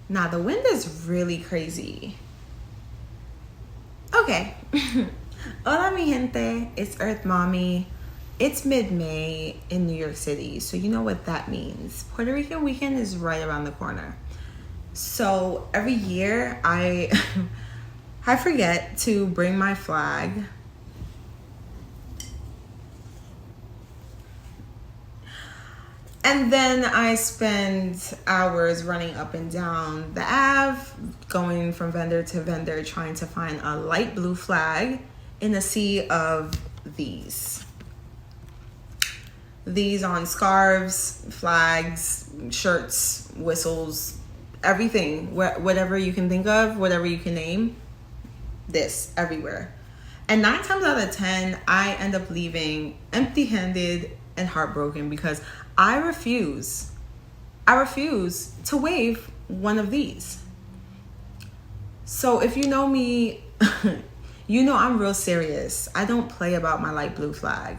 Nah, the wind is really crazy. Okay. Hola, mi gente. It's Earth Mommy. It's mid-May in New York City, so you know what that means. Puerto Rican weekend is right around the corner. So every year I I forget to bring my flag. And then I spend hours running up and down the Ave, going from vendor to vendor, trying to find a light blue flag in a sea of these. These on scarves, flags, shirts, whistles, everything. Whatever you can think of, whatever you can name, this everywhere. And 9 times out of 10, I end up leaving empty-handed and heartbroken because I refuse to wave one of these. So if you know me, you know I'm real serious. I don't play about my light blue flag.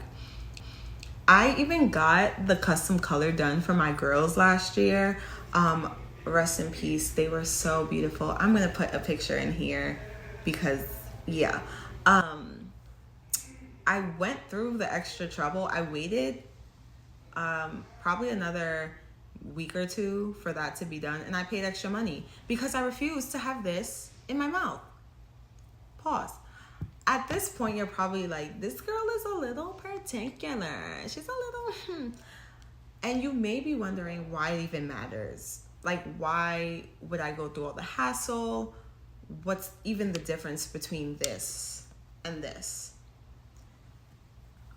I even got the custom color done for my girls last year. Rest in peace. They were so beautiful. I'm going to put a picture in here because, yeah. I went through the extra trouble. I waited probably another week or two for that to be done, and I paid extra money because I refused to have this in my mouth. Pause. At this point, you're probably like, this girl is a little particular. She's a little, And you may be wondering why it even matters. Like, why would I go through all the hassle? What's even the difference between this and this?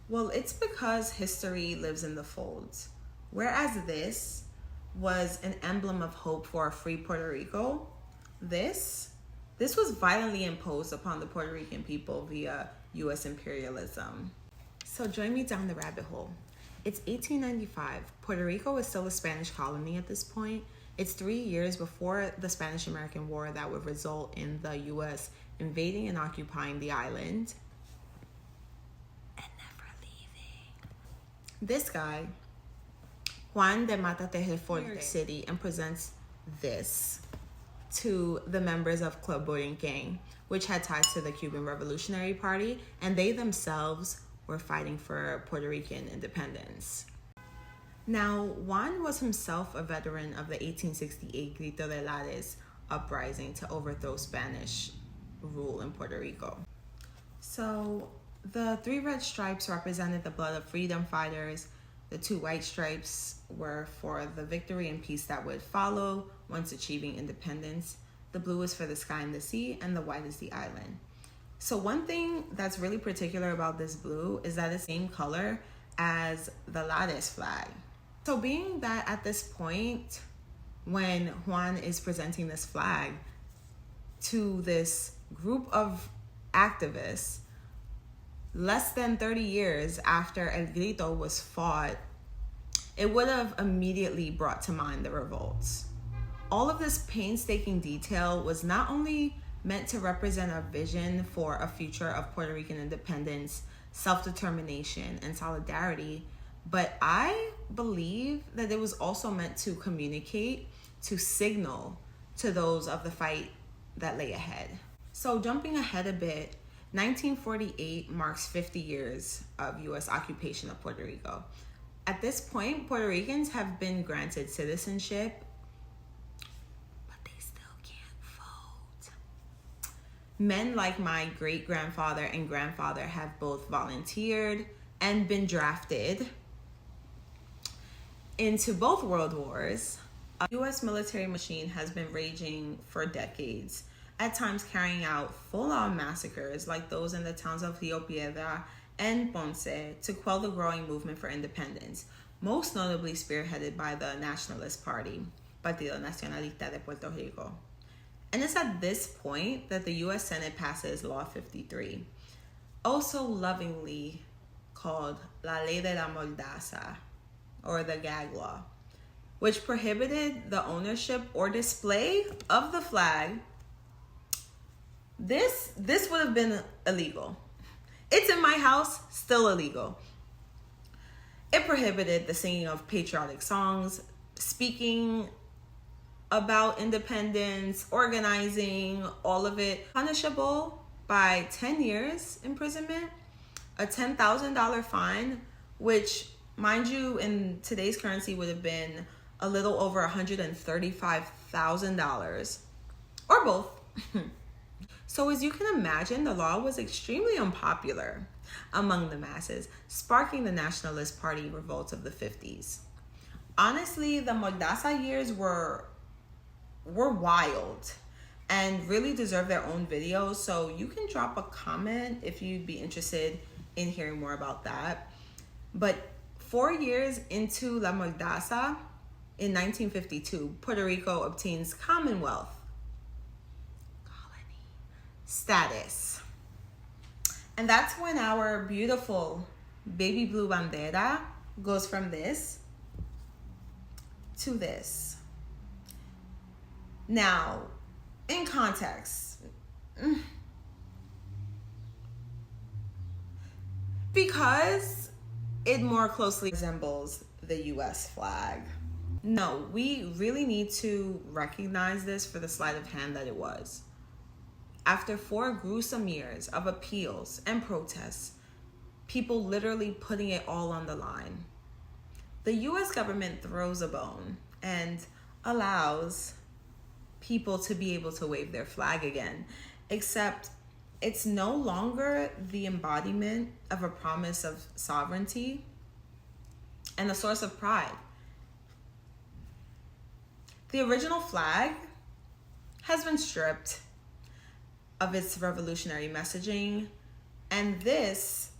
Well, it's because history lives in the folds. Whereas this was an emblem of hope for a free Puerto Rico, this was violently imposed upon the Puerto Rican people via U.S. imperialism. So join me down the rabbit hole. It's 1895. Puerto Rico is still a Spanish colony at this point. It's 3 years before the Spanish-American War that would result in the U.S. invading and occupying the island. This guy, Juan de Mata Tejeforte, New York City, and presents this to the members of Club Borinquen, which had ties to the Cuban Revolutionary Party, and they themselves were fighting for Puerto Rican independence. Now, Juan was himself a veteran of the 1868 Grito de Lares uprising to overthrow Spanish rule in Puerto Rico. So the 3 red stripes represented the blood of freedom fighters. The 2 white stripes were for the victory and peace that would follow once achieving independence. The blue is for the sky and the sea, and the white is the island. So one thing that's really particular about this blue is that it's the same color as the Lares flag. So being that at this point, when Juan is presenting this flag to this group of activists, less than 30 years after El Grito was fought, it would have immediately brought to mind the revolts. All of this painstaking detail was not only meant to represent a vision for a future of Puerto Rican independence, self-determination, and solidarity, but I believe that it was also meant to communicate, to signal to those of the fight that lay ahead. So jumping ahead a bit, 1948 marks 50 years of U.S. occupation of Puerto Rico. At this point, Puerto Ricans have been granted citizenship, but they still can't vote. Men like my great-grandfather and grandfather have both volunteered and been drafted into both world wars. A U.S. military machine has been raging for decades, at times carrying out full-on massacres like those in the towns of Rio Piedra and Ponce to quell the growing movement for independence, most notably spearheaded by the Nationalist Party, Partido Nacionalista de Puerto Rico. And it's at this point that the U.S. Senate passes Law 53, also lovingly called La Ley de la Mordaza, or the gag law, which prohibited the ownership or display of the flag. This would have been illegal. It's in my house, still illegal. It prohibited the singing of patriotic songs, speaking about independence, organizing, all of it, punishable by 10 years imprisonment, a $10,000 fine, which, mind you, in today's currency would have been a little over $135,000, or both. So as you can imagine, the law was extremely unpopular among the masses, sparking the Nationalist Party revolts of the 50s. Honestly, the Mordaza years were wild and really deserve their own video. So you can drop a comment if you'd be interested in hearing more about that. But 4 years into La Mordaza, in 1952, Puerto Rico obtains Commonwealth colony status. And that's when our beautiful baby blue bandera goes from this to this. Now, in context, because it more closely resembles the US flag. No, we really need to recognize this for the sleight of hand that it was. After 4 gruesome years of appeals and protests, people literally putting it all on the line, the US government throws a bone and allows people to be able to wave their flag again, except it's no longer the embodiment of a promise of sovereignty and a source of pride. The original flag has been stripped of its revolutionary messaging, and this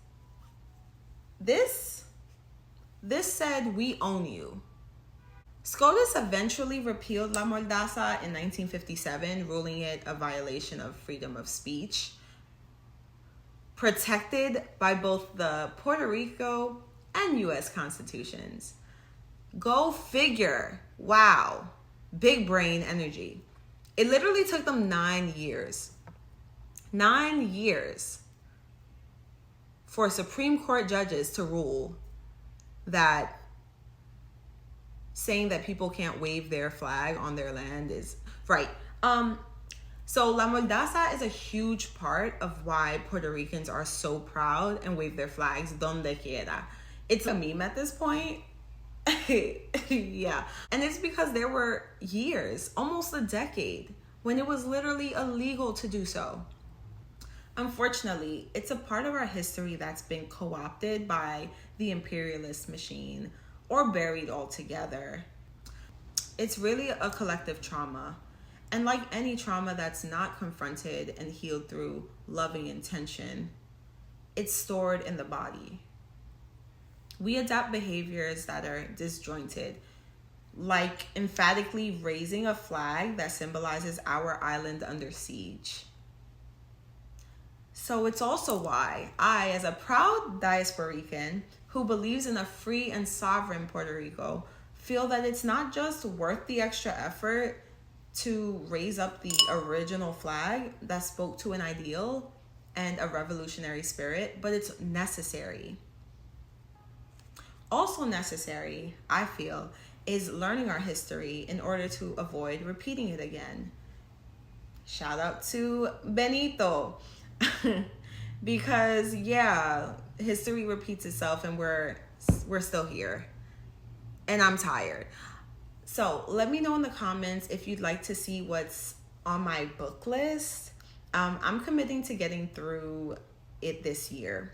said, "We own you." SCOTUS eventually repealed La Mordaza in 1957, ruling it a violation of freedom of speech, protected by both the Puerto Rico and US constitutions. Go figure. Wow. Big brain energy. It literally took them 9 years. 9 years for Supreme Court judges to rule that saying that people can't wave their flag on their land is right. So La Mordaza is a huge part of why Puerto Ricans are so proud and wave their flags donde quiera. It's a meme at this point. Yeah. And it's because there were years, almost a decade, when it was literally illegal to do so. Unfortunately, it's a part of our history that's been co-opted by the imperialist machine or buried altogether. It's really a collective trauma. And like any trauma that's not confronted and healed through loving intention, it's stored in the body. We adapt behaviors that are disjointed, like emphatically raising a flag that symbolizes our island under siege. So it's also why I, as a proud diasporican who believes in a free and sovereign Puerto Rico, feel that it's not just worth the extra effort to raise up the original flag that spoke to an ideal and a revolutionary spirit, but it's necessary. Also necessary, I feel, is learning our history in order to avoid repeating it again. Shout out to Benito. Because yeah, history repeats itself and we're still here. And I'm tired. So let me know in the comments if you'd like to see what's on my book list. I'm committing to getting through it this year.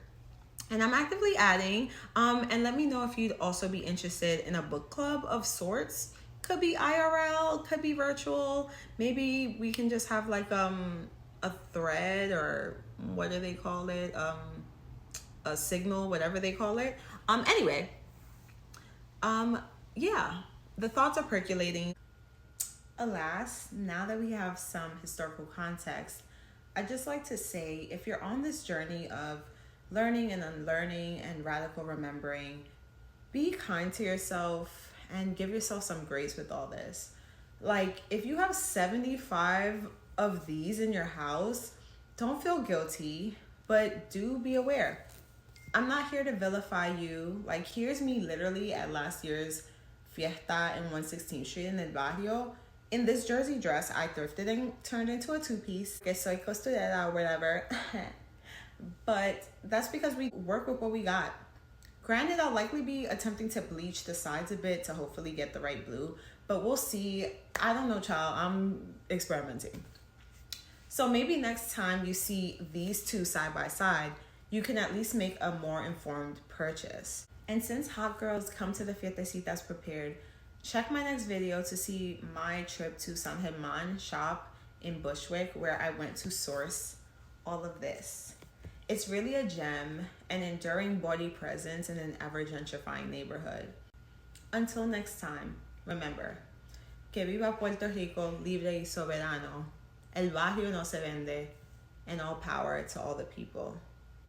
And I'm actively adding. And let me know if you'd also be interested in a book club of sorts. Could be IRL, could be virtual. Maybe we can just have like a thread, or what do they call it? A signal, whatever they call it. Anyway, yeah, the thoughts are percolating. Alas, now that we have some historical context, I'd just like to say, if you're on this journey of learning and unlearning and radical remembering, be kind to yourself and give yourself some grace with all this. Like, if you have 75 of these in your house, don't feel guilty, but do be aware. I'm not here to vilify you. Like, here's me literally at last year's fiesta in 116th Street in El Barrio, In this jersey dress, I thrifted and turned into a two-piece. Que soy costurera or whatever. But that's because we work with what we got. Granted, I'll likely be attempting to bleach the sides a bit to hopefully get the right blue. But we'll see. I don't know, child. I'm experimenting. So maybe next time you see these two side by side, you can at least make a more informed purchase. And since hot girls come to the fiestecitas prepared, check my next video to see my trip to San Germán shop in Bushwick, where I went to source all of this. It's really a gem, an enduring body presence in an ever gentrifying neighborhood. Until next time, remember, que viva Puerto Rico libre y soberano. El barrio no se vende, and all power to all the people.